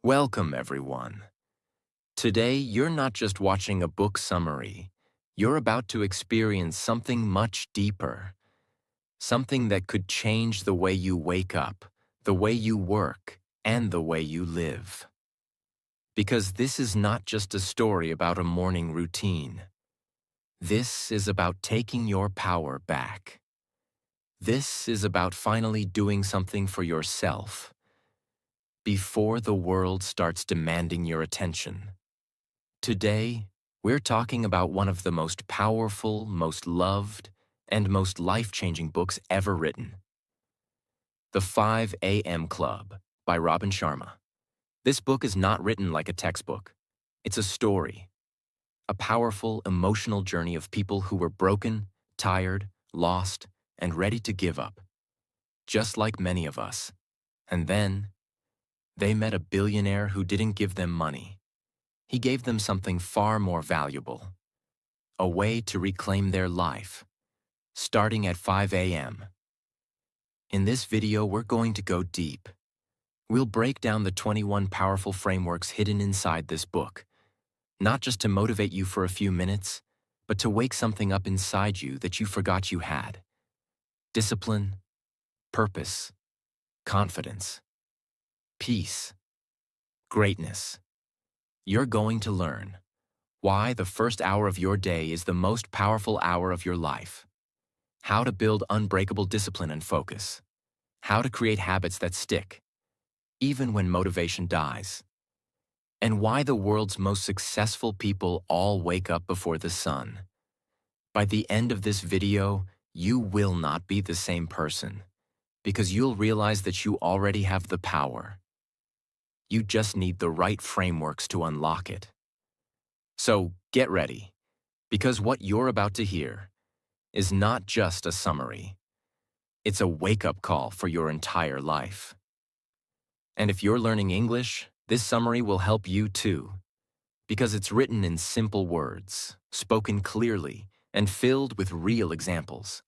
Welcome, everyone. Today, you're not just watching a book summary. You're about to experience something much deeper, something that could change the way you wake up, the way you work, and the way you live. Because this is not just a story about a morning routine. This is about taking your power back. This is about finally doing something for yourself before the world starts demanding your attention. Today, we're talking about one of the most powerful, most loved, and most life-changing books ever written. The 5 a.m. Club by Robin Sharma. This book is not written like a textbook. It's a story, a powerful, emotional journey of people who were broken, tired, lost, and ready to give up, just like many of us. And then, they met a billionaire who didn't give them money. He gave them something far more valuable, a way to reclaim their life, starting at 5 a.m. In this video, we're going to go deep. We'll break down the 21 powerful frameworks hidden inside this book, not just to motivate you for a few minutes, but to wake something up inside you that you forgot you had. Discipline, purpose, confidence, peace, greatness. You're going to learn why the first hour of your day is the most powerful hour of your life, how to build unbreakable discipline and focus, how to create habits that stick, even when motivation dies, and why the world's most successful people all wake up before the sun. By the end of this video, you will not be the same person, because you'll realize that you already have the power. You just need the right frameworks to unlock it. So get ready, because what you're about to hear is not just a summary. It's a wake-up call for your entire life. And if you're learning English, this summary will help you too, because it's written in simple words, spoken clearly, and filled with real examples.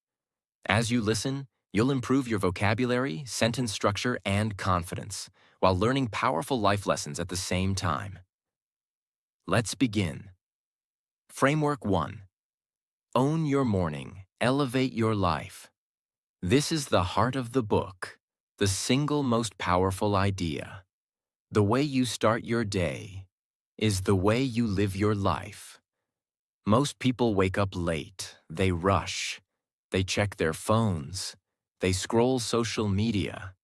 As you listen, you'll improve your vocabulary, sentence structure, and confidence, while learning powerful life lessons at the same time. Let's begin. Framework 1. Own your morning, elevate your life. This is the heart of the book, the single most powerful idea. The way you start your day is the way you live your life. Most people wake up late, they rush, they check their phones, they scroll social media.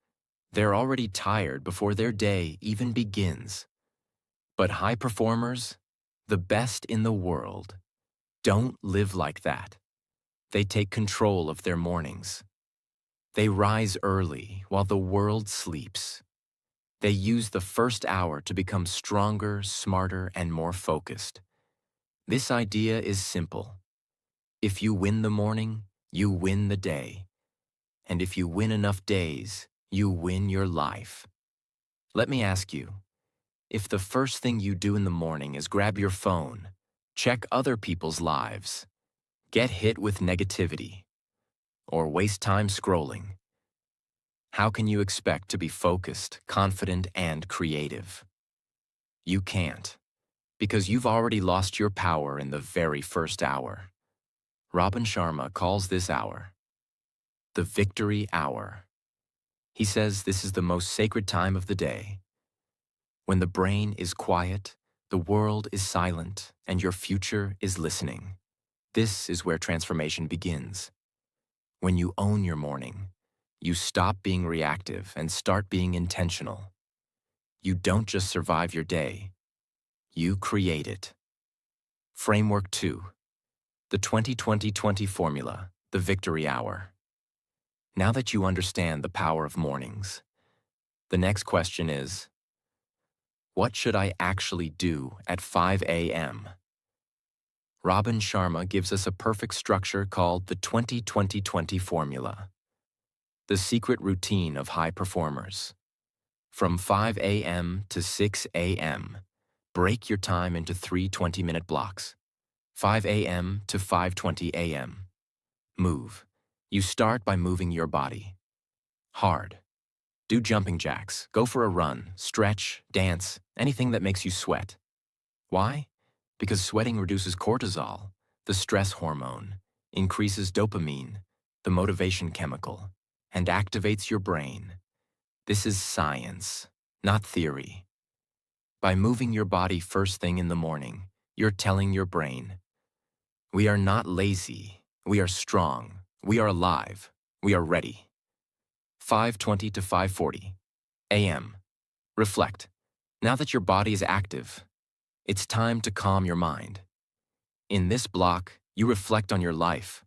They're already tired before their day even begins. But high performers, the best in the world, don't live like that. They take control of their mornings. They rise early while the world sleeps. They use the first hour to become stronger, smarter, and more focused. This idea is simple. If you win the morning, you win the day. And if you win enough days, you win your life. Let me ask you, if the first thing you do in the morning is grab your phone, check other people's lives, get hit with negativity, or waste time scrolling, how can you expect to be focused, confident, and creative? You can't, because you've already lost your power in the very first hour. Robin Sharma calls this hour the victory hour. He says this is the most sacred time of the day. When the brain is quiet, the world is silent, and your future is listening. This is where transformation begins. When you own your morning, you stop being reactive and start being intentional. You don't just survive your day, you create it. Framework 2. The 20-20-20 formula, the victory hour. Now that you understand the power of mornings, the next question is, what should I actually do at 5 a.m.? Robin Sharma gives us a perfect structure called the 20-20-20 formula, the secret routine of high performers. From 5 a.m. to 6 a.m., break your time into 3 20-minute blocks. 5 a.m. to 5:20 a.m. Move. You start by moving your body. Hard. Do jumping jacks, go for a run, stretch, dance, anything that makes you sweat. Why? Because sweating reduces cortisol, the stress hormone, increases dopamine, the motivation chemical, and activates your brain. This is science, not theory. By moving your body first thing in the morning, you're telling your brain, we are not lazy, we are strong, we are alive, we are ready. 5:20 to 5:40 a.m. Reflect. Now that your body is active, it's time to calm your mind. In this block, you reflect on your life.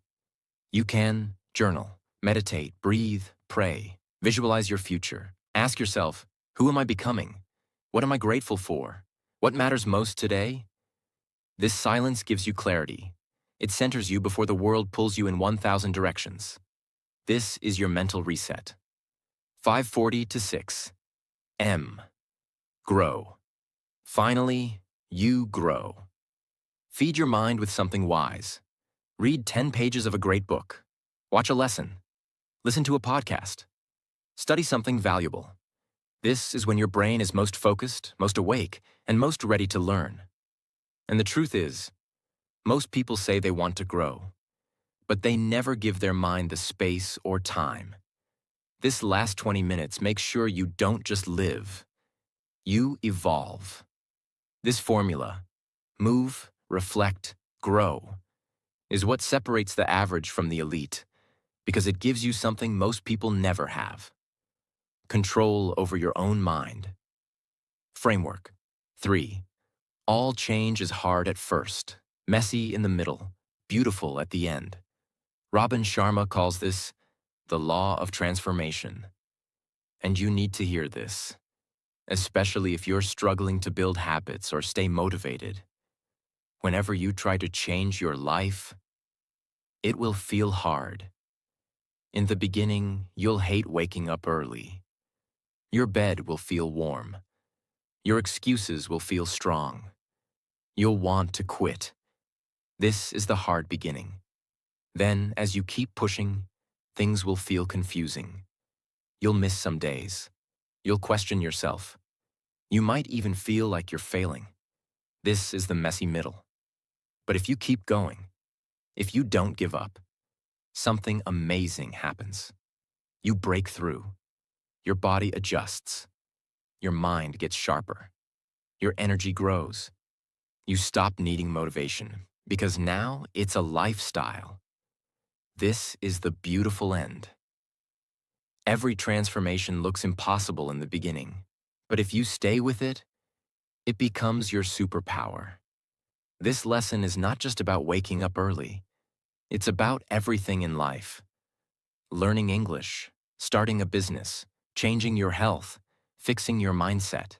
You can journal, meditate, breathe, pray, visualize your future. Ask yourself, who am I becoming? What am I grateful for? What matters most today? This silence gives you clarity. It centers you before the world pulls you in 1,000 directions. This is your mental reset. 5:40 to 6 M. Grow. Finally, you grow. Feed your mind with something wise. Read 10 pages of a great book. Watch a lesson. Listen to a podcast. Study something valuable. This is when your brain is most focused, most awake, and most ready to learn. And the truth is, most people say they want to grow, but they never give their mind the space or time. This last 20 minutes makes sure you don't just live. You evolve. This formula, move, reflect, grow, is what separates the average from the elite, because it gives you something most people never have: control over your own mind. Framework 3. All change is hard at first, messy in the middle, beautiful at the end. Robin Sharma calls this the law of transformation. And you need to hear this, especially if you're struggling to build habits or stay motivated. Whenever you try to change your life, it will feel hard. In the beginning, you'll hate waking up early. Your bed will feel warm. Your excuses will feel strong. You'll want to quit. This is the hard beginning. Then, as you keep pushing, things will feel confusing. You'll miss some days. You'll question yourself. You might even feel like you're failing. This is the messy middle. But if you keep going, if you don't give up, something amazing happens. You break through. Your body adjusts. Your mind gets sharper. Your energy grows. You stop needing motivation because now it's a lifestyle. This is the beautiful end. Every transformation looks impossible in the beginning, but if you stay with it, it becomes your superpower. This lesson is not just about waking up early. It's about everything in life. Learning English, starting a business, changing your health, fixing your mindset.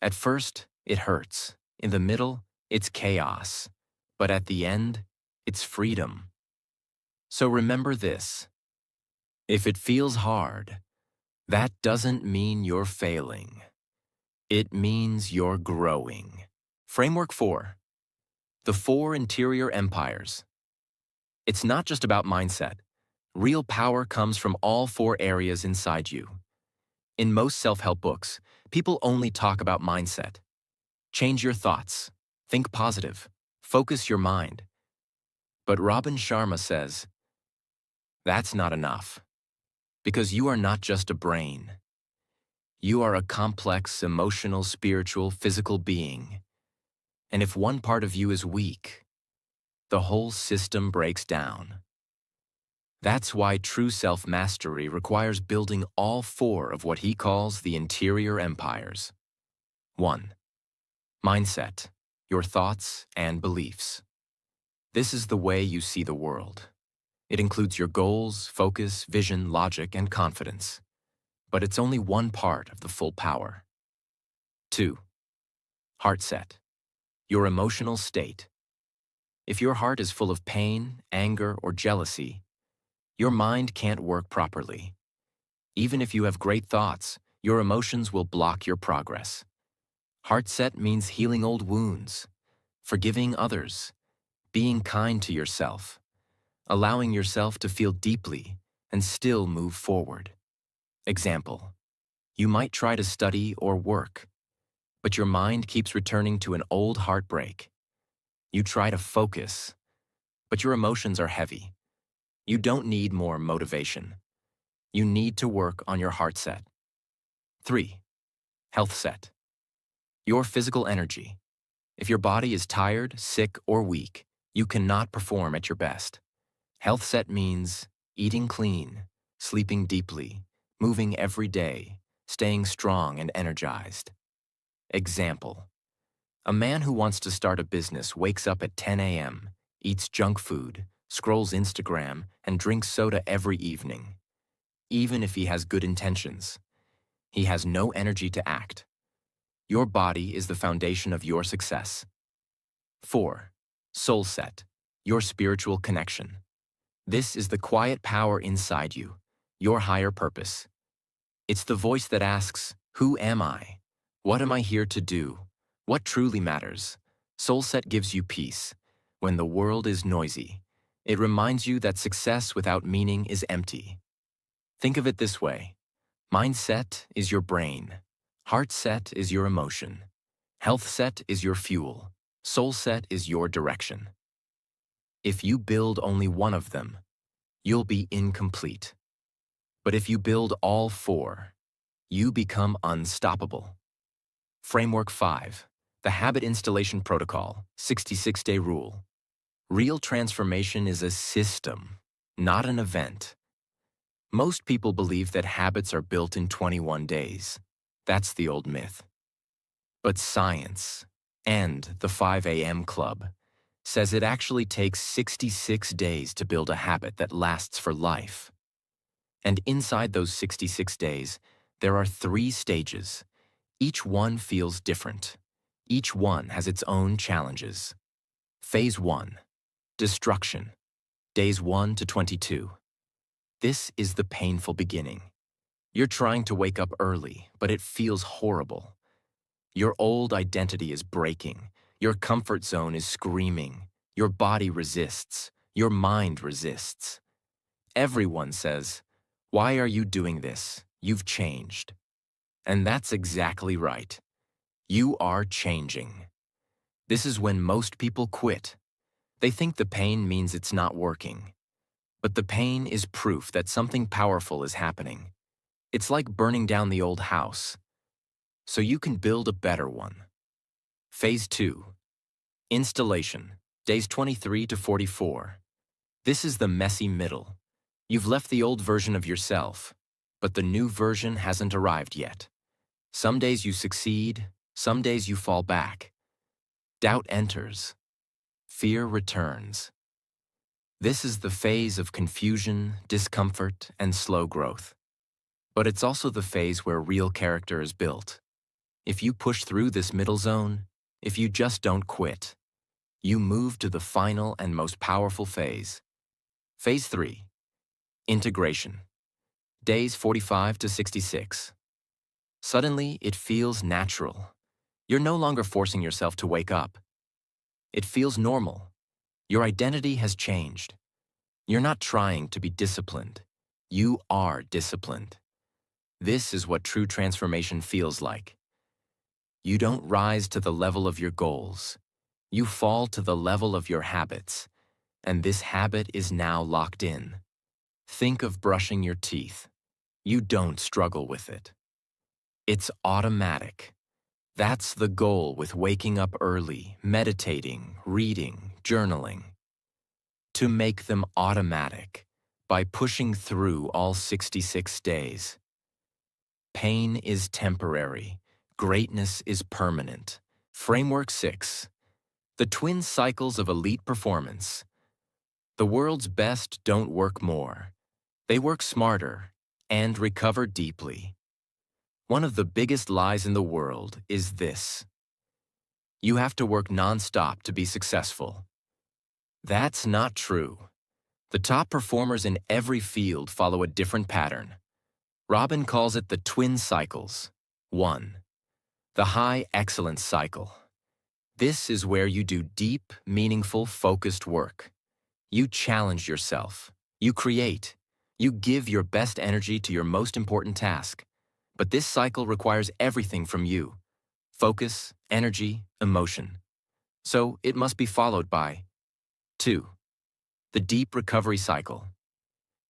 At first, it hurts. In the middle, it's chaos. But at the end, it's freedom. So remember this. If it feels hard, that doesn't mean you're failing. It means you're growing. Framework 4. The 4 interior empires. It's not just about mindset. Real power comes from all 4 areas inside you. In most self-help books, people only talk about mindset. Change your thoughts. Think positive. Focus your mind. But Robin Sharma says, that's not enough. Because you are not just a brain. You are a complex, emotional, spiritual, physical being. And if one part of you is weak, the whole system breaks down. That's why true self-mastery requires building all 4 of what he calls the interior empires. 1. Mindset, your thoughts and beliefs. This is the way you see the world. It includes your goals, focus, vision, logic, and confidence. But it's only one part of the full power. 2. Heart set, your emotional state. If your heart is full of pain, anger, or jealousy, your mind can't work properly. Even if you have great thoughts, your emotions will block your progress. Heart set means healing old wounds, forgiving others, being kind to yourself, allowing yourself to feel deeply and still move forward. Example, You might try to study or work, but your mind keeps returning to an old heartbreak. You try to focus, but your emotions are heavy. You don't need more motivation. You need to work on your heart set. 3. Health set. Your physical energy. If your body is tired, sick, or weak, you cannot perform at your best. Health set means eating clean, sleeping deeply, moving every day, staying strong and energized. Example: a man who wants to start a business wakes up at 10 a.m., eats junk food, scrolls Instagram, and drinks soda every evening. Even if he has good intentions, he has no energy to act. Your body is the foundation of your success. 4. Soul set. Your spiritual connection. This is the quiet power inside you, your higher purpose. It's the voice that asks, "Who am I? What am I here to do? What truly matters?" Soul set gives you peace. When the world is noisy, it reminds you that success without meaning is empty. Think of it this way: mindset is your brain, heart set is your emotion, health set is your fuel, soul set is your direction. If you build only one of them, you'll be incomplete. But if you build all four, you become unstoppable. Framework 5. The Habit Installation Protocol, 66-Day Rule. Real transformation is a system, not an event. Most people believe that habits are built in 21 days. That's the old myth. But science, and the 5 a.m. Club, says it actually takes 66 days to build a habit that lasts for life. And inside those 66 days, there are 3 stages. Each one feels different. Each one has its own challenges. Phase 1. Destruction. Days 1 to 22. This is the painful beginning. You're trying to wake up early, but it feels horrible. Your old identity is breaking. Your comfort zone is screaming. Your body resists. Your mind resists. Everyone says, "Why are you doing this? You've changed." And that's exactly right. You are changing. This is when most people quit. They think the pain means it's not working. But the pain is proof that something powerful is happening. It's like burning down the old house, so you can build a better one. Phase 2. Installation. Days 23 to 44. This is the messy middle. You've left the old version of yourself, but the new version hasn't arrived yet. Some days you succeed, some days you fall back. Doubt enters. Fear returns. This is the phase of confusion, discomfort, and slow growth. But it's also the phase where real character is built. If you push through this middle zone, if you just don't quit, you move to the final and most powerful phase. Phase 3. Integration. Days 45 to 66. Suddenly, it feels natural. You're no longer forcing yourself to wake up. It feels normal. Your identity has changed. You're not trying to be disciplined. You are disciplined. This is what true transformation feels like. You don't rise to the level of your goals. You fall to the level of your habits, and this habit is now locked in. Think of brushing your teeth. You don't struggle with it. It's automatic. That's the goal with waking up early, meditating, reading, journaling. To make them automatic by pushing through all 66 days. Pain is temporary. Greatness is permanent. Framework 6. The twin cycles of elite performance. The world's best don't work more. They work smarter and recover deeply. One of the biggest lies in the world is this: you have to work nonstop to be successful. That's not true. The top performers in every field follow a different pattern. Robin calls it the twin cycles. 1. The high excellence cycle. This is where you do deep, meaningful, focused work. You challenge yourself. You create. You give your best energy to your most important task. But this cycle requires everything from you: focus, energy, emotion. So it must be followed by 2. The deep recovery cycle.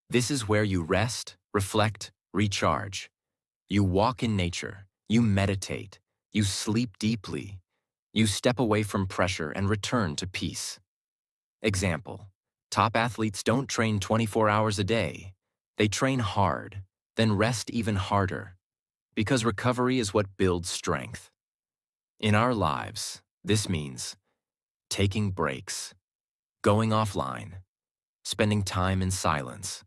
This is where you rest, reflect, recharge. You walk in nature, you meditate, you sleep deeply, you step away from pressure and return to peace. Example: top athletes don't train 24 hours a day. They train hard, then rest even harder, because recovery is what builds strength. In our lives, this means taking breaks, going offline, spending time in silence,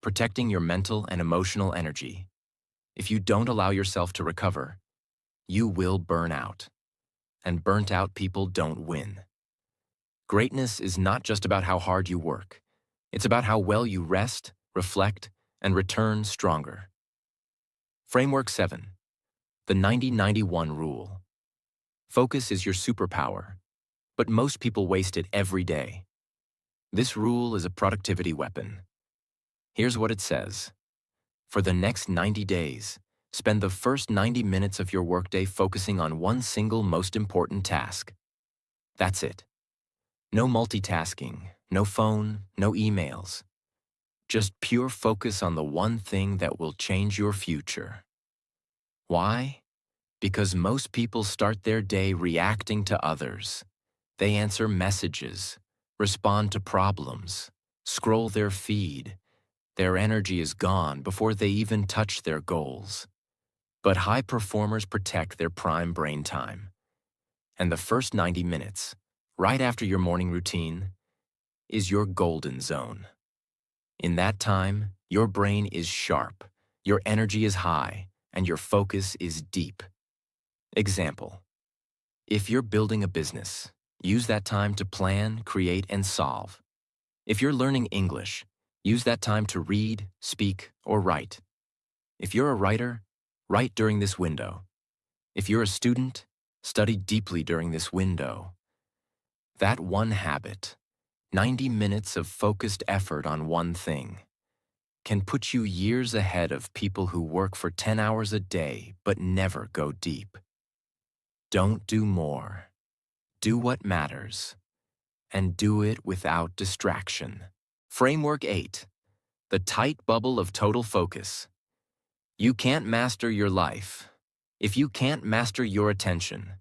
protecting your mental and emotional energy. If you don't allow yourself to recover, you will burn out. And burnt out people don't win. Greatness is not just about how hard you work. It's about how well you rest, reflect, and return stronger. Framework 7. The 90-91 rule. Focus is your superpower, but most people waste it every day. This rule is a productivity weapon. Here's what it says. For the next 90 days, spend the first 90 minutes of your workday focusing on one single most important task. That's it. No multitasking, no phone, no emails. Just pure focus on the one thing that will change your future. Why? Because most people start their day reacting to others. They answer messages, respond to problems, scroll their feed. Their energy is gone before they even touch their goals. But high performers protect their prime brain time. And the first 90 minutes, right after your morning routine, is your golden zone. In that time, your brain is sharp, your energy is high, and your focus is deep. Example: if you're building a business, use that time to plan, create, and solve. If you're learning English, use that time to read, speak, or write. If you're a writer, write during this window. If you're a student, study deeply during this window. That one habit, 90 minutes of focused effort on one thing, can put you years ahead of people who work for 10 hours a day but never go deep. Don't do more. Do what matters. And do it without distraction. Framework 8. The tight bubble of total focus. You can't master your life if you can't master your attention.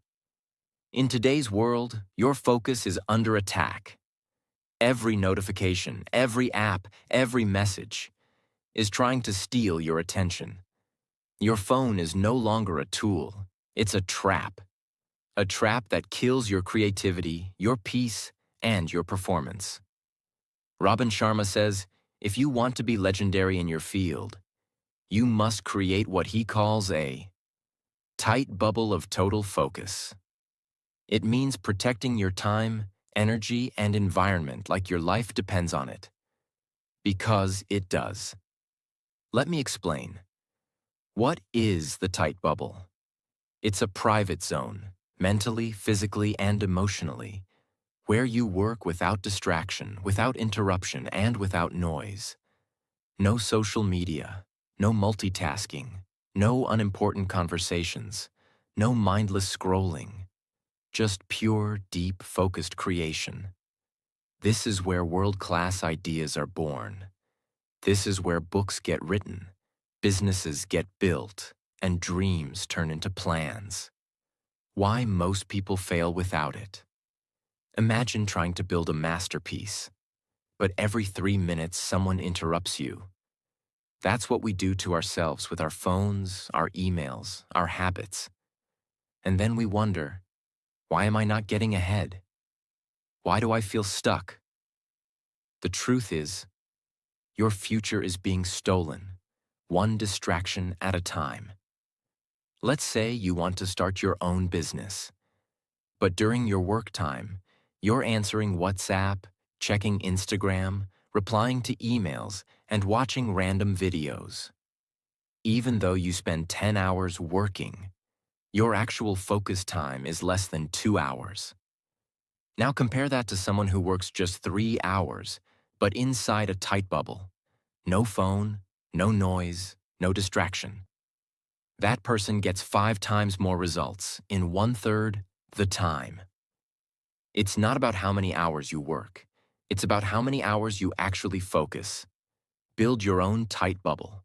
In today's world, your focus is under attack. Every notification, every app, every message is trying to steal your attention. Your phone is no longer a tool, it's a trap. A trap that kills your creativity, your peace, and your performance. Robin Sharma says, if you want to be legendary in your field, you must create what he calls a tight bubble of total focus. It means protecting your time, energy, and environment like your life depends on it. Because it does. Let me explain. What is the tight bubble? It's a private zone, mentally, physically, and emotionally, where you work without distraction, without interruption, and without noise. No social media, no multitasking, no unimportant conversations, no mindless scrolling, just pure, deep, focused creation. This is where world-class ideas are born. This is where books get written, businesses get built, and dreams turn into plans. Why most people fail without it? Imagine trying to build a masterpiece, but every 3 minutes someone interrupts you. That's what we do to ourselves with our phones, our emails, our habits. And then we wonder, why am I not getting ahead? Why do I feel stuck? The truth is, your future is being stolen, one distraction at a time. Let's say you want to start your own business, but during your work time, you're answering WhatsApp, checking Instagram, replying to emails, and watching random videos. Even though you spend 10 hours working, your actual focus time is less than 2 hours. Now compare that to someone who works just 3 hours, but inside a tight bubble. No phone, no noise, no distraction. That person gets 5 times more results in 1/3 the time. It's not about how many hours you work. It's about how many hours you actually focus. Build your own tight bubble.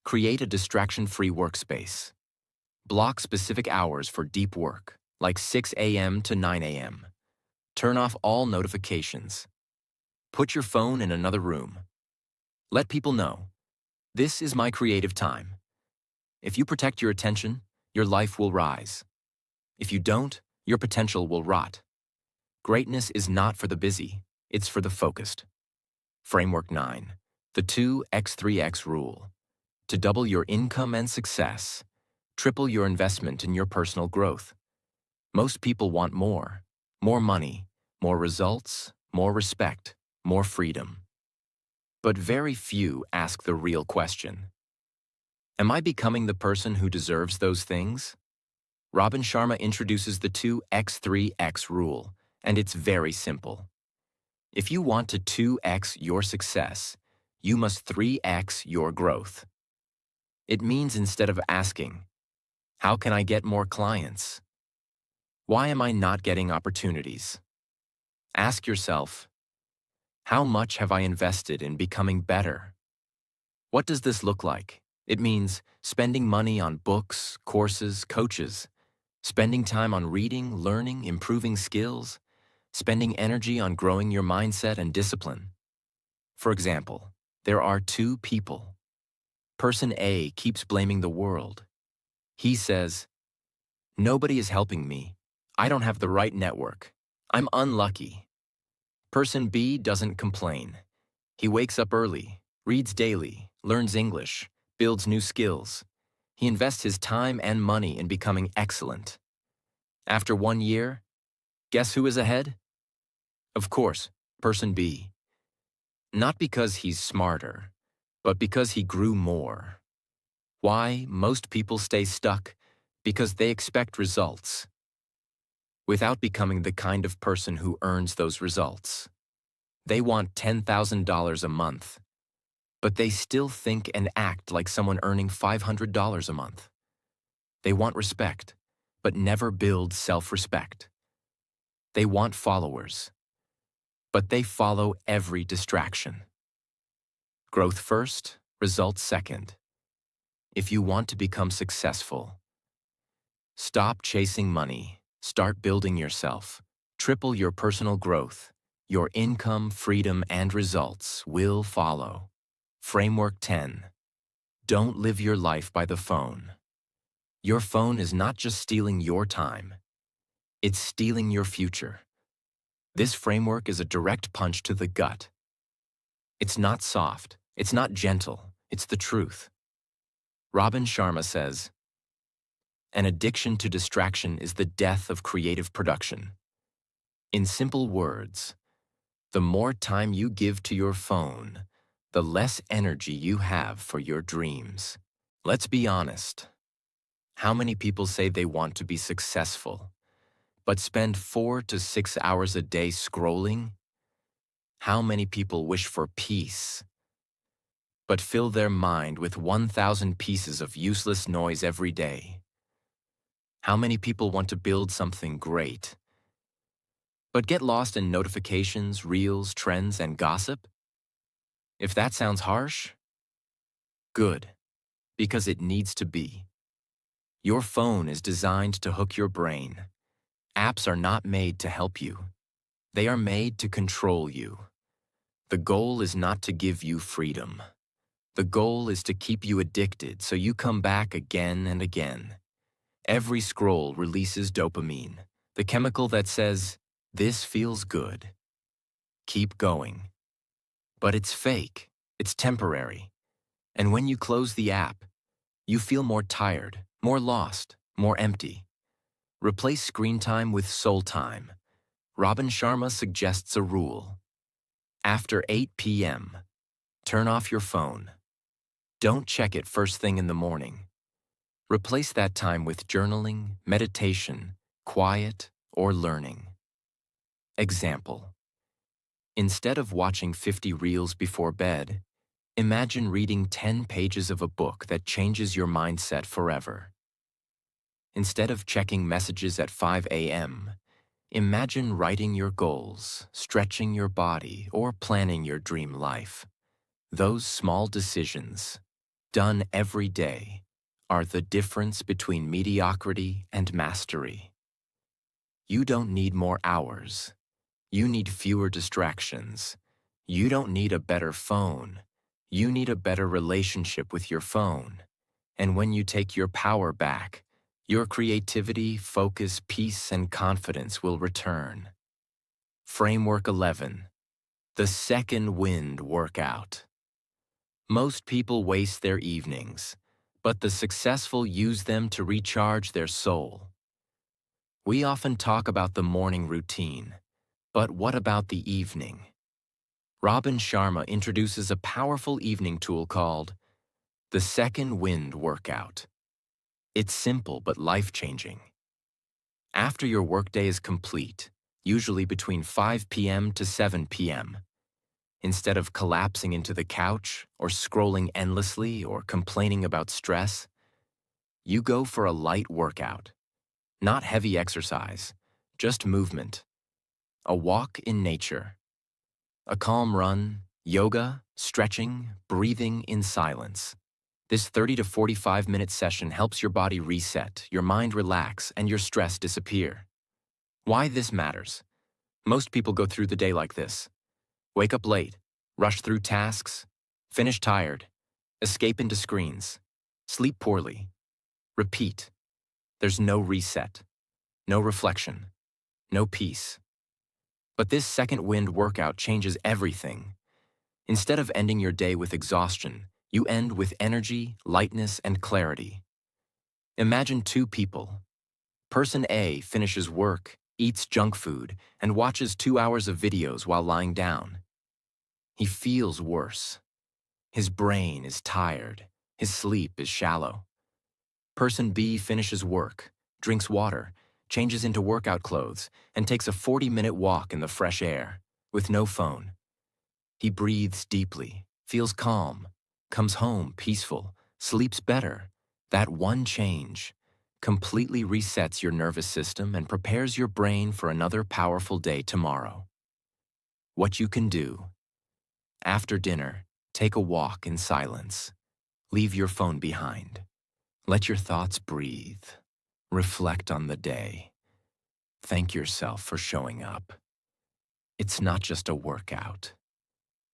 Create a distraction-free workspace. Block specific hours for deep work, like 6 a.m. to 9 a.m. Turn off all notifications. Put your phone in another room. Let people know, this is my creative time. If you protect your attention, your life will rise. If you don't, your potential will rot. Greatness is not for the busy, it's for the focused. Framework 9. The 2x3x rule. To double your income and success, triple your investment in your personal growth. Most people want more money, more results, more respect, more freedom. But very few ask the real question. Am I becoming the person who deserves those things? Robin Sharma introduces the 2x3x rule, and it's very simple. If you want to 2x your success, you must 3x your growth. It means instead of asking, how can I get more clients? Why am I not getting opportunities? Ask yourself, how much have I invested in becoming better? What does this look like? It means spending money on books, courses, coaches, spending time on reading, learning, improving skills, spending energy on growing your mindset and discipline. For example, there are 2 people. Person A keeps blaming the world. He says, nobody is helping me. I don't have the right network. I'm unlucky. Person B doesn't complain. He wakes up early, reads daily, learns English, builds new skills. He invests his time and money in becoming excellent. After 1 year, guess who is ahead? Of course, person B. Not because he's smarter, but because he grew more. Why most people stay stuck? Because they expect results, without becoming the kind of person who earns those results. They want $10,000 a month, but they still think and act like someone earning $500 a month. They want respect, but never build self-respect. They want followers, but they follow every distraction. Growth first, results second. If you want to become successful, stop chasing money, start building yourself, triple your personal growth. Your income, freedom, and results will follow. Framework 10. Don't live your life by the phone. Your phone is not just stealing your time, it's stealing your future. This framework is a direct punch to the gut. It's not soft, it's not gentle, it's the truth. Robin Sharma says, an addiction to distraction is the death of creative production. In simple words, the more time you give to your phone, the less energy you have for your dreams. Let's be honest. How many people say they want to be successful, but spend 4 to 6 hours a day scrolling? How many people wish for peace, but fill their mind with 1,000 pieces of useless noise every day? How many people want to build something great, but get lost in notifications, reels, trends, and gossip? If that sounds harsh, good, because it needs to be. Your phone is designed to hook your brain. Apps are not made to help you. They are made to control you. The goal is not to give you freedom. The goal is to keep you addicted so you come back again and again. Every scroll releases dopamine, the chemical that says, this feels good. Keep going. But it's fake. It's temporary. And when you close the app, you feel more tired, more lost, more empty. Replace screen time with soul time. Robin Sharma suggests a rule. After 8 p.m., turn off your phone. Don't check it first thing in the morning. Replace that time with journaling, meditation, quiet, or learning. Example. Instead of watching 50 reels before bed, Imagine reading 10 pages of a book that changes your mindset forever. Instead of checking messages at 5 a.m., imagine writing your goals, stretching your body, or planning your dream life. Those small decisions, done every day, are the difference between mediocrity and mastery. You don't need more hours. You need fewer distractions. You don't need a better phone. You need a better relationship with your phone. And when you take your power back, your creativity, focus, peace, and confidence will return. Framework 11. The second wind workout. Most people waste their evenings, but the successful use them to recharge their soul. We often talk about the morning routine, but what about the evening? Robin Sharma introduces a powerful evening tool called the Second Wind Workout. It's simple but life-changing. After your workday is complete, usually between 5 p.m. to 7 p.m., instead of collapsing into the couch or scrolling endlessly or complaining about stress, you go for a light workout. Not heavy exercise, just movement. A walk in nature. A calm run, yoga, stretching, breathing in silence. This 30 to 45-minute session helps your body reset, your mind relax, and your stress disappear. Why this matters? Most people go through the day like this. Wake up late, rush through tasks, finish tired, escape into screens, sleep poorly. Repeat. There's no reset, no reflection, no peace. But this second wind workout changes everything. Instead of ending your day with exhaustion, you end with energy, lightness, and clarity. Imagine two people. Person A finishes work, eats junk food, and watches 2 hours of videos while lying down. He feels worse. His brain is tired. His sleep is shallow. Person B finishes work, drinks water, changes into workout clothes, and takes a 40-minute walk in the fresh air, with no phone. He breathes deeply, feels calm, comes home peaceful, sleeps better. That one change completely resets your nervous system and prepares your brain for another powerful day tomorrow. What you can do. After dinner, take a walk in silence. Leave your phone behind. Let your thoughts breathe. Reflect on the day. Thank yourself for showing up. It's not just a workout.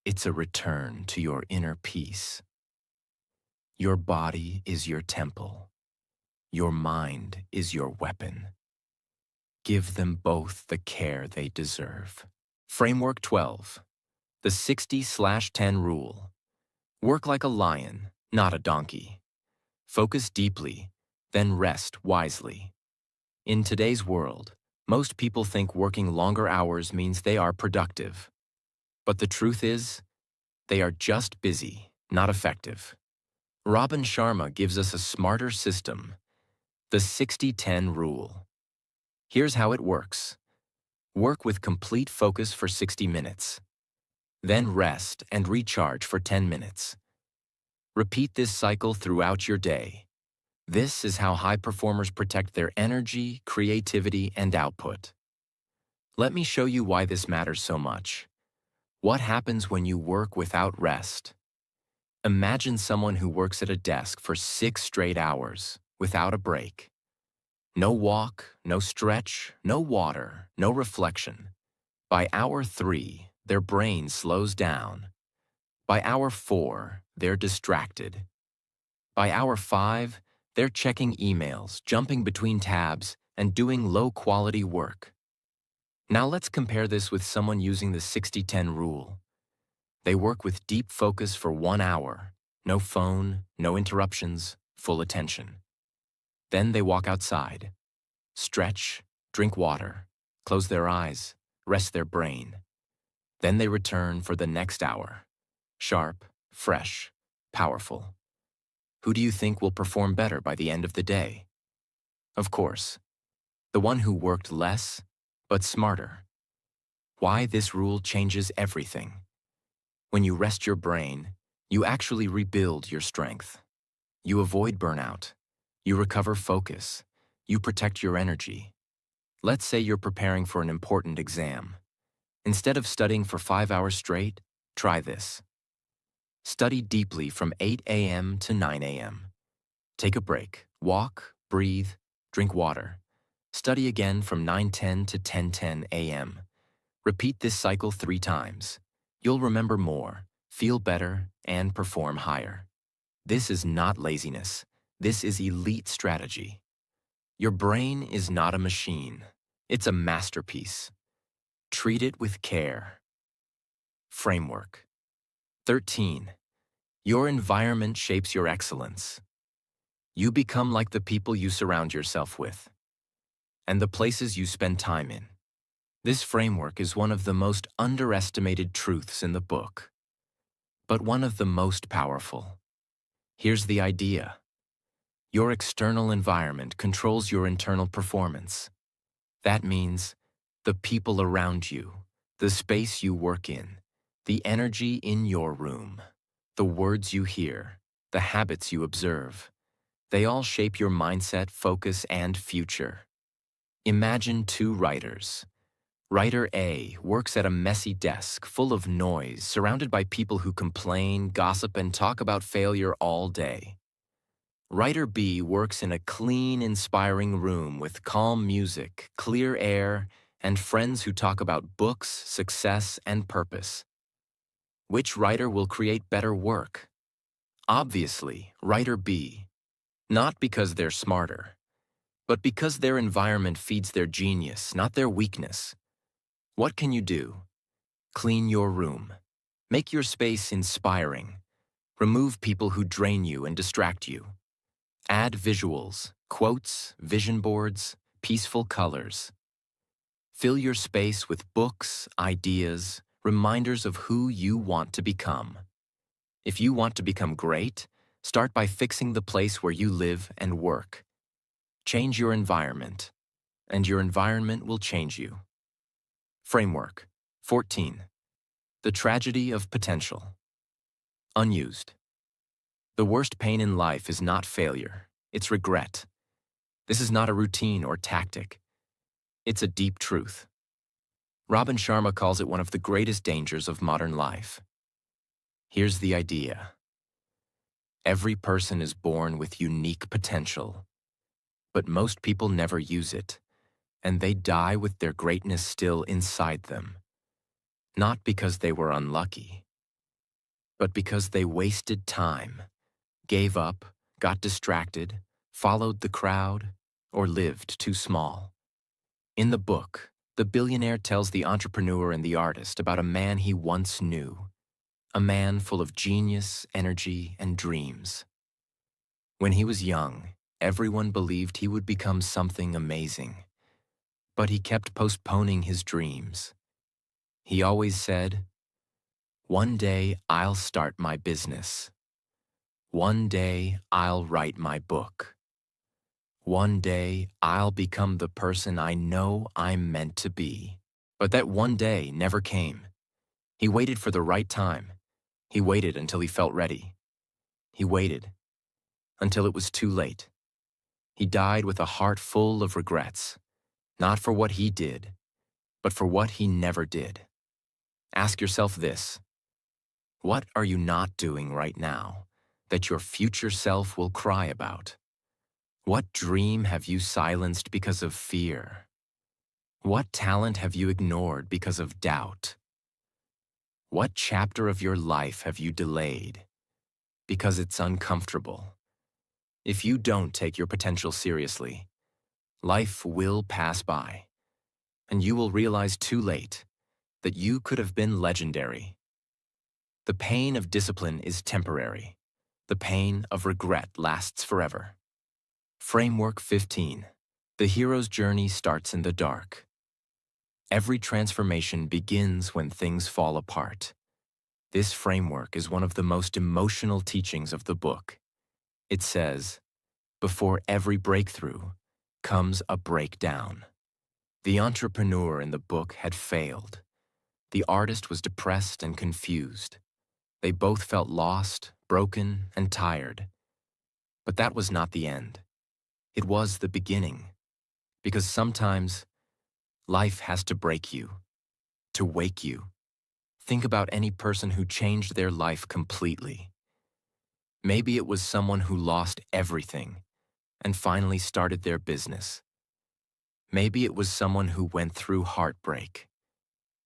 It's a return to your inner peace. Your body is your temple. Your mind is your weapon. Give them both the care they deserve. Framework 12. The 60/10 rule. Work like a lion, not a donkey. Focus deeply, then rest wisely. In today's world, most people think working longer hours means they are productive. But the truth is, they are just busy, not effective. Robin Sharma gives us a smarter system, the 60/10 rule. Here's how it works. Work with complete focus for 60 minutes. Then rest and recharge for 10 minutes. Repeat this cycle throughout your day. This is how high performers protect their energy, creativity, and output. Let me show you why this matters so much. What happens when you work without rest? Imagine someone who works at a desk for 6 straight hours, without a break. No walk, no stretch, no water, no reflection. By hour 3, their brain slows down. By hour 4, they're distracted. By hour 5, they're checking emails, jumping between tabs, and doing low-quality work. Now let's compare this with someone using the 60/10 rule. They work with deep focus for 1 hour. No phone, no interruptions, full attention. Then they walk outside. Stretch, drink water, close their eyes, rest their brain. Then they return for the next hour. Sharp, fresh, powerful. Who do you think will perform better by the end of the day? Of course, the one who worked less, but smarter. Why this rule changes everything. When you rest your brain, You actually rebuild your strength. You avoid burnout. You recover focus. You protect your energy. Let's say you're preparing for an important exam. Instead of studying for 5 hours straight, try this. Study deeply from 8 a.m. to 9 a.m. Take a break, walk, breathe, drink water. Study again from 9:10 to 10:10 a.m. Repeat this cycle 3 times. You'll remember more, feel better, and perform higher. This is not laziness. This is elite strategy. Your brain is not a machine. It's a masterpiece. Treat it with care. Framework. 13. Your environment shapes your excellence. You become like the people you surround yourself with and the places you spend time in. This framework is one of the most underestimated truths in the book, but one of the most powerful. Here's the idea. Your external environment controls your internal performance. That means the people around you, the space you work in, the energy in your room, the words you hear, the habits you observe. They all shape your mindset, focus, and future. Imagine 2 writers. Writer A works at a messy desk full of noise, surrounded by people who complain, gossip, and talk about failure all day. Writer B works in a clean, inspiring room with calm music, clear air, and friends who talk about books, success, and purpose. Which writer will create better work? Obviously, writer B. Not because they're smarter, but because their environment feeds their genius, not their weakness. What can you do? Clean your room. Make your space inspiring. Remove people who drain you and distract you. Add visuals, quotes, vision boards, peaceful colors. Fill your space with books, ideas, reminders of who you want to become. If you want to become great, start by fixing the place where you live and work. Change your environment, and your environment will change you. Framework. 14. The tragedy of potential. Unused. The worst pain in life is not failure, it's regret. This is not a routine or tactic. It's a deep truth. Robin Sharma calls it one of the greatest dangers of modern life. Here's the idea. Every person is born with unique potential, but most people never use it, and they die with their greatness still inside them. Not because they were unlucky, but because they wasted time, gave up, got distracted, followed the crowd, or lived too small. In the book, the billionaire tells the entrepreneur and the artist about a man he once knew, a man full of genius, energy, and dreams. When he was young, everyone believed he would become something amazing, but he kept postponing his dreams. He always said, "One day I'll start my business. One day I'll write my book. One day I'll become the person I know I'm meant to be." But that one day never came. He waited for the right time. He waited until he felt ready. He waited until it was too late. He died with a heart full of regrets, not for what he did, but for what he never did. Ask yourself this: what are you not doing right now that your future self will cry about? What dream have you silenced because of fear? What talent have you ignored because of doubt? What chapter of your life have you delayed because it's uncomfortable? If you don't take your potential seriously, life will pass by, and you will realize too late that you could have been legendary. The pain of discipline is temporary. The pain of regret lasts forever. Framework 15. The hero's journey starts in the dark. Every transformation begins when things fall apart. This framework is one of the most emotional teachings of the book. It says, before every breakthrough comes a breakdown. The entrepreneur in the book had failed. The artist was depressed and confused. They both felt lost, broken, and tired. But that was not the end. It was the beginning. Because sometimes life has to break you, to wake you. Think about any person who changed their life completely. Maybe it was someone who lost everything and finally started their business. Maybe it was someone who went through heartbreak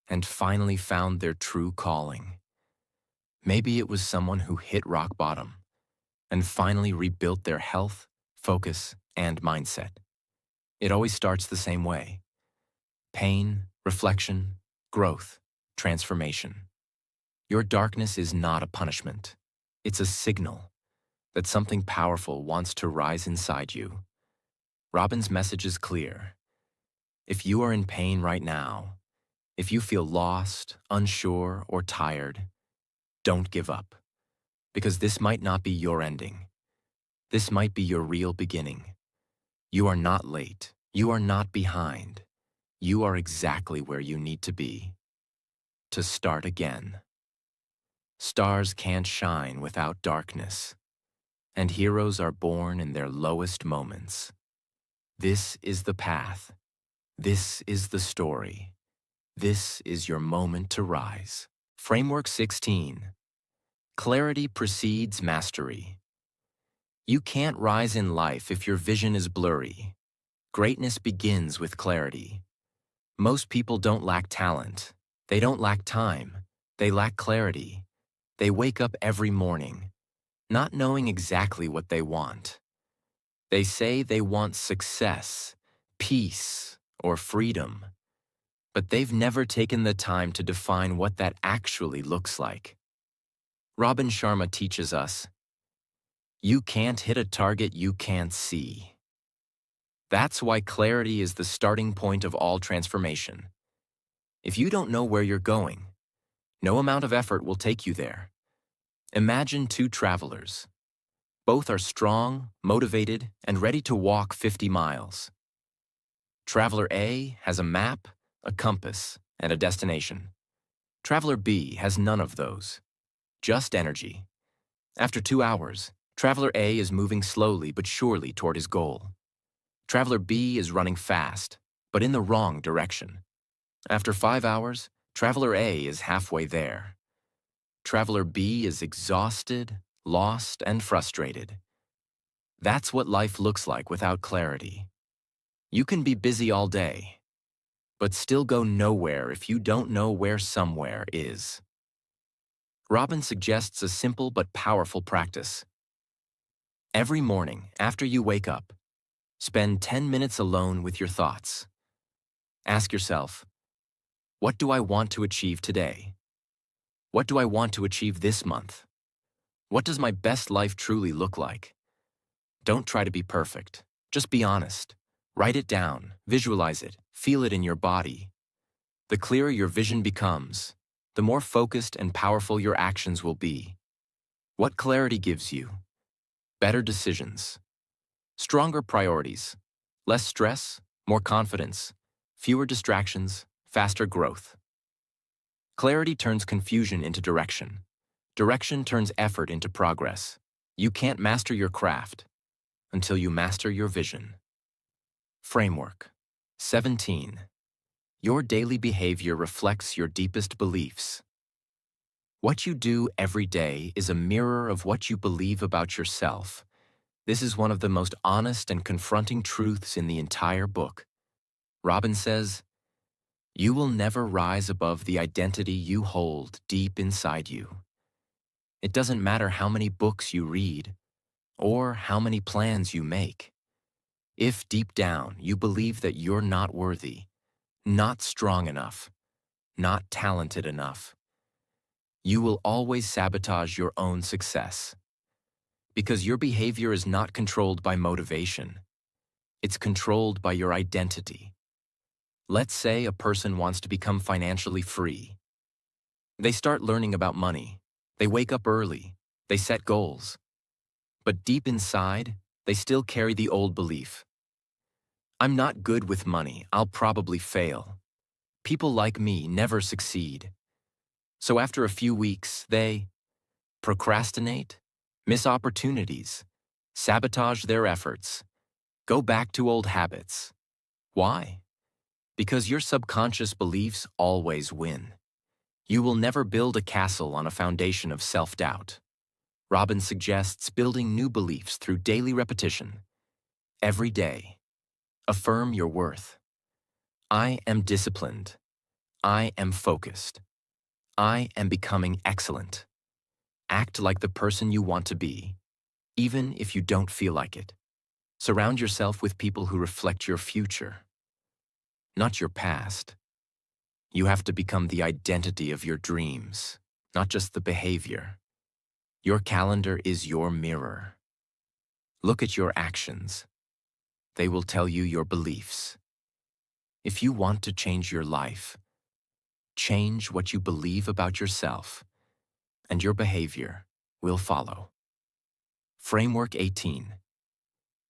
and finally found their true calling. Maybe it was someone who hit rock bottom and finally rebuilt their health, focus, and mindset. It always starts the same way: pain, reflection, growth, transformation. Your darkness is not a punishment. It's a signal that something powerful wants to rise inside you. Robin's message is clear. If you are in pain right now, if you feel lost, unsure, or tired, don't give up. Because this might not be your ending. This might be your real beginning. You are not late. You are not behind. You are exactly where you need to be. To start again. Stars can't shine without darkness, and heroes are born in their lowest moments. This is the path. This is the story. This is your moment to rise. Framework 16. Clarity precedes mastery. You can't rise in life if your vision is blurry. Greatness begins with clarity. Most people don't lack talent. They don't lack time. They lack clarity. They wake up every morning, not knowing exactly what they want. They say they want success, peace, or freedom, but they've never taken the time to define what that actually looks like. Robin Sharma teaches us, you can't hit a target you can't see. That's why clarity is the starting point of all transformation. If you don't know where you're going, no amount of effort will take you there. Imagine two travelers. Both are strong, motivated, and ready to walk 50 miles. Traveler A has a map, a compass, and a destination. Traveler B has none of those, just energy. After 2 hours, Traveler A is moving slowly but surely toward his goal. Traveler B is running fast, but in the wrong direction. After 5 hours, Traveler A is halfway there. Traveler B is exhausted, lost, and frustrated. That's what life looks like without clarity. You can be busy all day, but still go nowhere if you don't know where somewhere is. Robin suggests a simple but powerful practice. Every morning, after you wake up, spend 10 minutes alone with your thoughts. Ask yourself, what do I want to achieve today? What do I want to achieve this month? What does my best life truly look like? Don't try to be perfect. Just be honest. Write it down, visualize it, feel it in your body. The clearer your vision becomes, the more focused and powerful your actions will be. What clarity gives you? Better decisions, stronger priorities, less stress, more confidence, fewer distractions, faster growth. Clarity turns confusion into direction. Direction turns effort into progress. You can't master your craft until you master your vision. Framework 17. Your daily behavior reflects your deepest beliefs. What you do every day is a mirror of what you believe about yourself. This is one of the most honest and confronting truths in the entire book. Robin says, you will never rise above the identity you hold deep inside you. It doesn't matter how many books you read or how many plans you make. If deep down you believe that you're not worthy, not strong enough, not talented enough, you will always sabotage your own success. Because your behavior is not controlled by motivation. It's controlled by your identity. Let's say a person wants to become financially free. They start learning about money. They wake up early. They set goals. But deep inside, they still carry the old belief. I'm not good with money. I'll probably fail. People like me never succeed. So after a few weeks, they procrastinate, miss opportunities, sabotage their efforts, go back to old habits. Why? Because your subconscious beliefs always win. You will never build a castle on a foundation of self-doubt. Robin suggests building new beliefs through daily repetition. Every day, affirm your worth. I am disciplined. I am focused. I am becoming excellent. Act like the person you want to be, even if you don't feel like it. Surround yourself with people who reflect your future, not your past. You have to become the identity of your dreams, not just the behavior. Your calendar is your mirror. Look at your actions. They will tell you your beliefs. If you want to change your life, change what you believe about yourself, and your behavior will follow. Framework 18.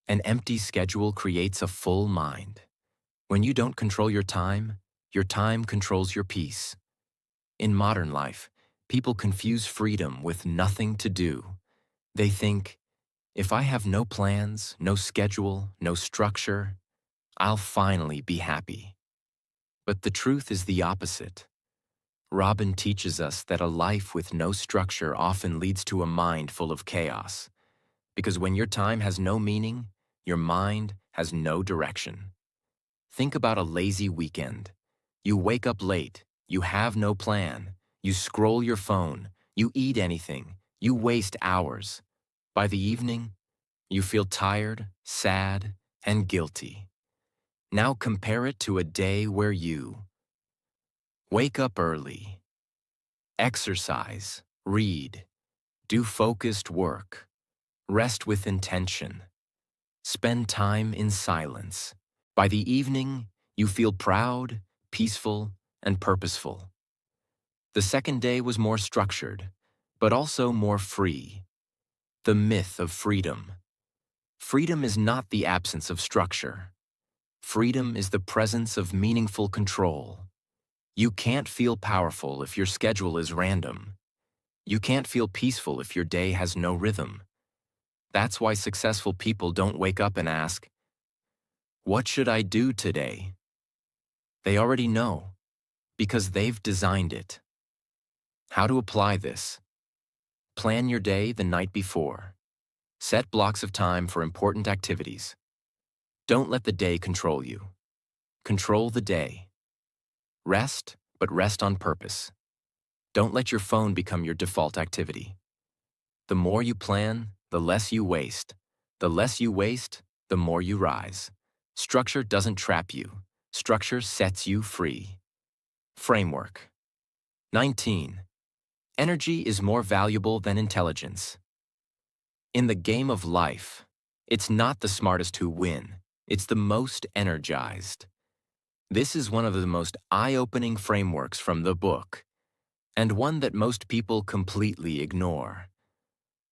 An empty schedule creates a full mind. When you don't control your time controls your peace. In modern life, people confuse freedom with nothing to do. They think, if I have no plans, no schedule, no structure, I'll finally be happy. But the truth is the opposite. Robin teaches us that a life with no structure often leads to a mind full of chaos. Because when your time has no meaning, your mind has no direction. Think about a lazy weekend. You wake up late, you have no plan, you scroll your phone, you eat anything, you waste hours. By the evening, you feel tired, sad, and guilty. Now compare it to a day where you wake up early, exercise, read, do focused work, rest with intention, spend time in silence. By the evening, you feel proud, peaceful, and purposeful. The second day was more structured, but also more free. The myth of freedom. Freedom is not the absence of structure. Freedom is the presence of meaningful control. You can't feel powerful if your schedule is random. You can't feel peaceful if your day has no rhythm. That's why successful people don't wake up and ask, "What should I do today?" They already know, because they've designed it. How to apply this? Plan your day the night before. Set blocks of time for important activities. Don't let the day control you. Control the day. Rest, but rest on purpose. Don't let your phone become your default activity. The more you plan, the less you waste. The less you waste, the more you rise. Structure doesn't trap you. Structure sets you free. Framework 19. Energy is more valuable than intelligence. In the game of life, it's not the smartest who win, it's the most energized. This is one of the most eye-opening frameworks from the book, and one that most people completely ignore.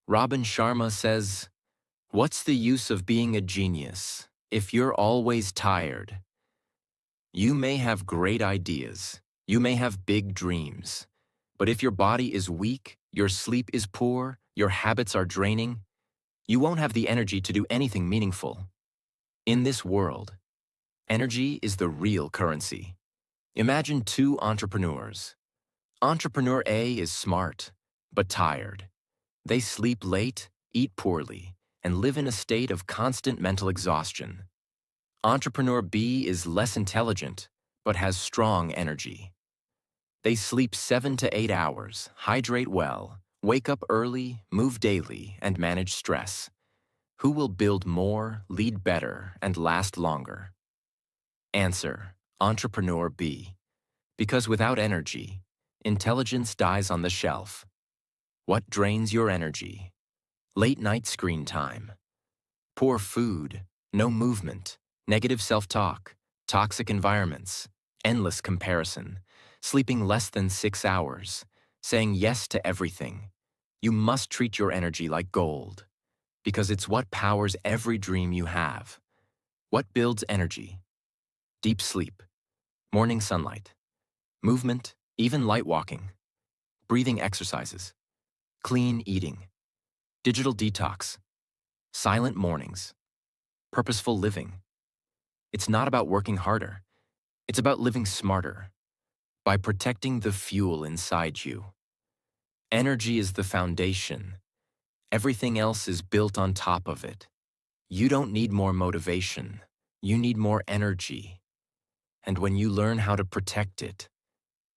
Robin Sharma says, "What's the use of being a genius if you're always tired? You may have great ideas, you may have big dreams, but if your body is weak, your sleep is poor, your habits are draining, you won't have the energy to do anything meaningful." In this world, energy is the real currency. Imagine two entrepreneurs. Entrepreneur A is smart, but tired. They sleep late, eat poorly, and live in a state of constant mental exhaustion. Entrepreneur B is less intelligent, but has strong energy. They sleep 7 to 8 hours, hydrate well, wake up early, move daily, and manage stress. Who will build more, lead better, and last longer? Answer: Entrepreneur B. Because without energy, intelligence dies on the shelf. What drains your energy? Late night screen time, poor food, no movement, negative self-talk, toxic environments, endless comparison, sleeping less than 6 hours, saying yes to everything. You must treat your energy like gold, because it's what powers every dream you have. What builds energy? Deep sleep, morning sunlight, movement, even light walking, breathing exercises, clean eating, digital detox, silent mornings, purposeful living. It's not about working harder. It's about living smarter by protecting the fuel inside you. Energy is the foundation. Everything else is built on top of it. You don't need more motivation. You need more energy. And when you learn how to protect it,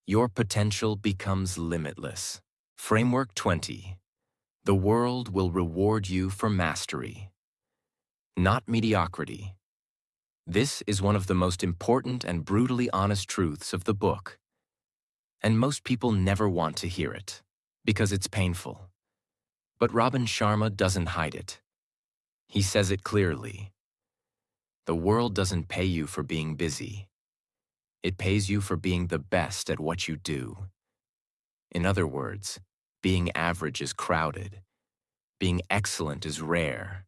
your potential becomes limitless. Framework 20. The world will reward you for mastery, not mediocrity. This is one of the most important and brutally honest truths of the book. And most people never want to hear it, because it's painful. But Robin Sharma doesn't hide it. He says it clearly. The world doesn't pay you for being busy. It pays you for being the best at what you do. In other words, being average is crowded. Being excellent is rare.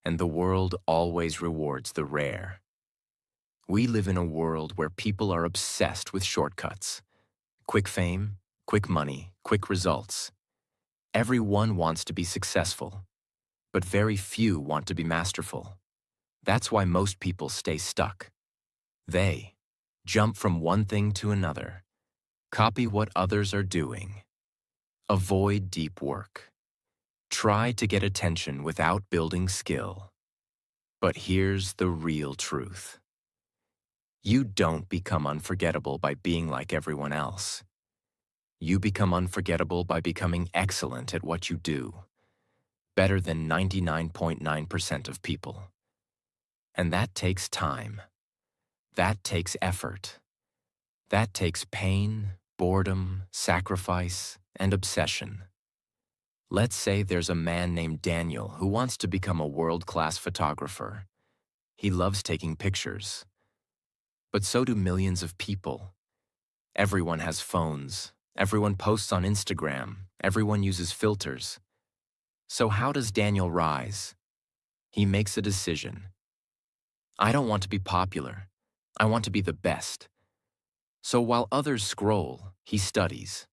And the world always rewards the rare. We live in a world where people are obsessed with shortcuts. Quick fame, quick money, quick results. Everyone wants to be successful, but very few want to be masterful. That's why most people stay stuck. They jump from one thing to another, copy what others are doing, avoid deep work, try to get attention without building skill. But here's the real truth. You don't become unforgettable by being like everyone else. You become unforgettable by becoming excellent at what you do, better than 99.9% of people. And that takes time. That takes effort. That takes pain, boredom, sacrifice, and obsession. Let's say there's a man named Daniel who wants to become a world-class photographer. He loves taking pictures. But so do millions of people. Everyone has phones. Everyone posts on Instagram. Everyone uses filters. So how does Daniel rise? He makes a decision. I don't want to be popular. I want to be the best. So while others scroll, he studies.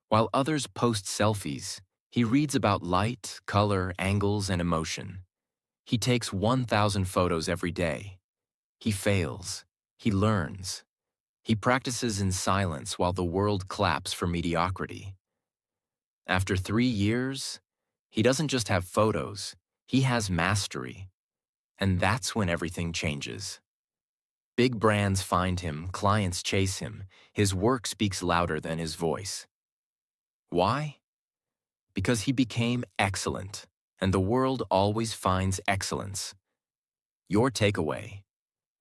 While others post selfies, he reads about light, color, angles, and emotion. He takes 1,000 photos every day. He fails. He learns. He practices in silence while the world claps for mediocrity. After 3 years, he doesn't just have photos, he has mastery. And that's when everything changes. Big brands find him, clients chase him, his work speaks louder than his voice. Why? Because he became excellent, and the world always finds excellence. Your takeaway: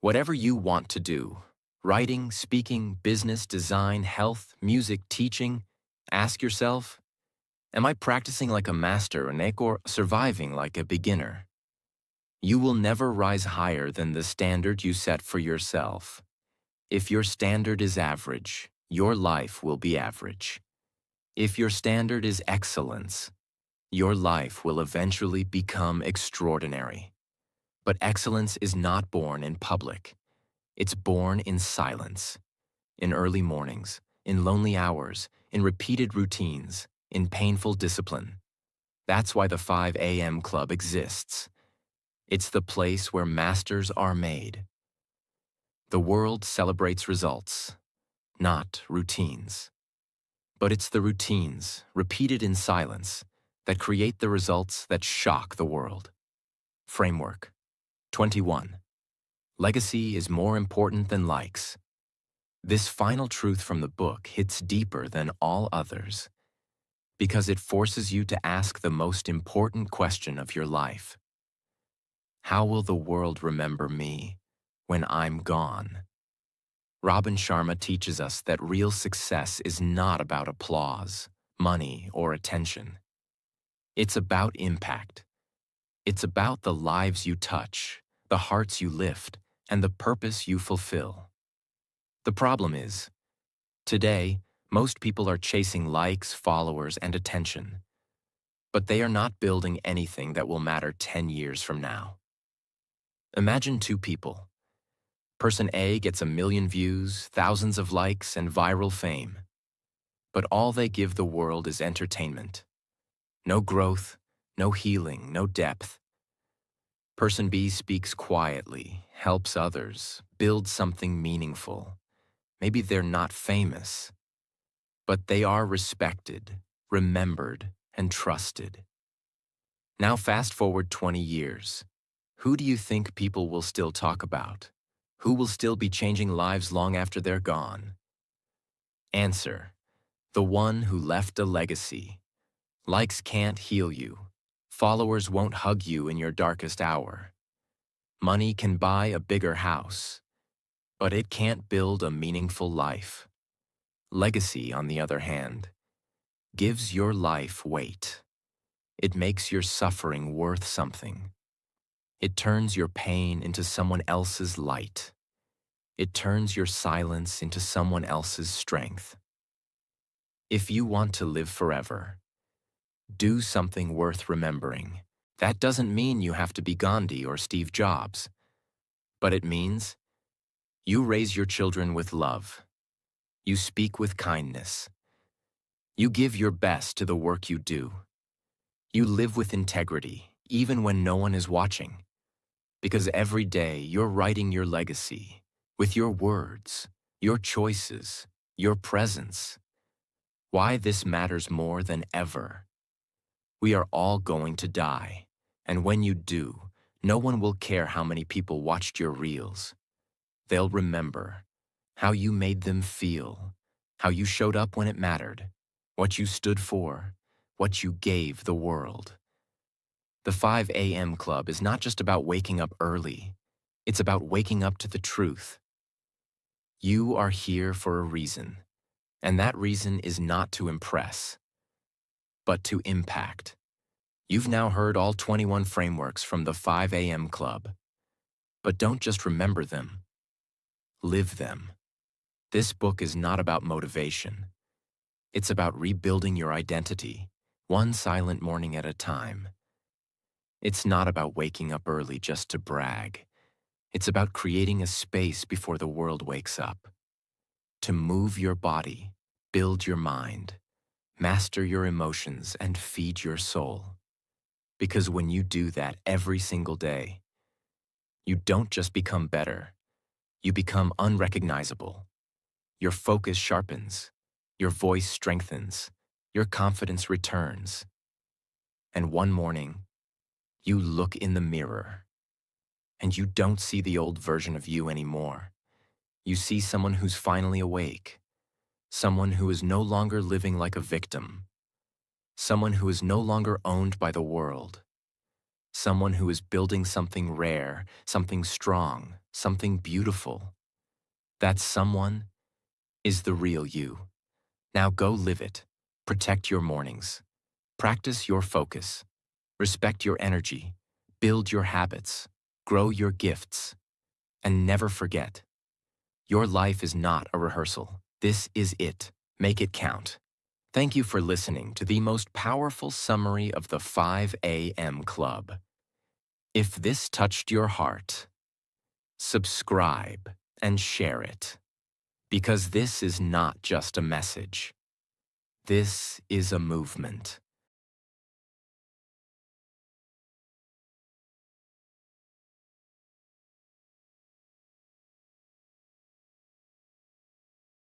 whatever you want to do, writing, speaking, business, design, health, music, teaching, ask yourself, am I practicing like a master or surviving like a beginner? You will never rise higher than the standard you set for yourself. If your standard is average, your life will be average. If your standard is excellence, your life will eventually become extraordinary. But excellence is not born in public. It's born in silence, in early mornings, in lonely hours, in repeated routines, in painful discipline. That's why the 5 a.m. Club exists. It's the place where masters are made. The world celebrates results, not routines. But it's the routines, repeated in silence, that create the results that shock the world. Framework 21. Legacy is more important than likes. This final truth from the book hits deeper than all others because it forces you to ask the most important question of your life. How will the world remember me when I'm gone? Robin Sharma teaches us that real success is not about applause, money, or attention. It's about impact. It's about the lives you touch, the hearts you lift, and the purpose you fulfill. The problem is, today, most people are chasing likes, followers, and attention. But they are not building anything that will matter 10 years from now. Imagine 2 people. Person A gets 1 million views, thousands of likes, and viral fame. But all they give the world is entertainment. No growth, no healing, no depth. Person B speaks quietly, helps others, builds something meaningful. Maybe they're not famous, but they are respected, remembered, and trusted. Now fast forward 20 years. Who do you think people will still talk about? Who will still be changing lives long after they're gone? Answer: the one who left a legacy. Likes can't heal you. Followers won't hug you in your darkest hour. Money can buy a bigger house, but it can't build a meaningful life. Legacy, on the other hand, gives your life weight. It makes your suffering worth something. It turns your pain into someone else's light. It turns your silence into someone else's strength. If you want to live forever, do something worth remembering. That doesn't mean you have to be Gandhi or Steve Jobs, but it means you raise your children with love. You speak with kindness. You give your best to the work you do. You live with integrity, even when no one is watching. Because every day you're writing your legacy with your words, your choices, your presence. Why this matters more than ever. We are all going to die, and when you do, no one will care how many people watched your reels. They'll remember how you made them feel, how you showed up when it mattered, what you stood for, what you gave the world. The 5 a.m. Club is not just about waking up early. It's about waking up to the truth. You are here for a reason, and that reason is not to impress, but to impact. You've now heard all 21 frameworks from the 5 a.m. Club. But don't just remember them. Live them. This book is not about motivation. It's about rebuilding your identity, one silent morning at a time. It's not about waking up early just to brag. It's about creating a space before the world wakes up. To move your body, build your mind, master your emotions, and feed your soul. Because when you do that every single day, you don't just become better, you become unrecognizable. Your focus sharpens, your voice strengthens, your confidence returns. And one morning, you look in the mirror, and you don't see the old version of you anymore. You see someone who's finally awake, someone who is no longer living like a victim, someone who is no longer owned by the world, someone who is building something rare, something strong, something beautiful. That someone is the real you. Now go live it. Protect your mornings. Practice your focus. Respect your energy. Build your habits. Grow your gifts. And never forget, your life is not a rehearsal. This is it. Make it count. Thank you for listening to the most powerful summary of the 5 a.m. Club. If this touched your heart, subscribe and share it. Because this is not just a message. This is a movement.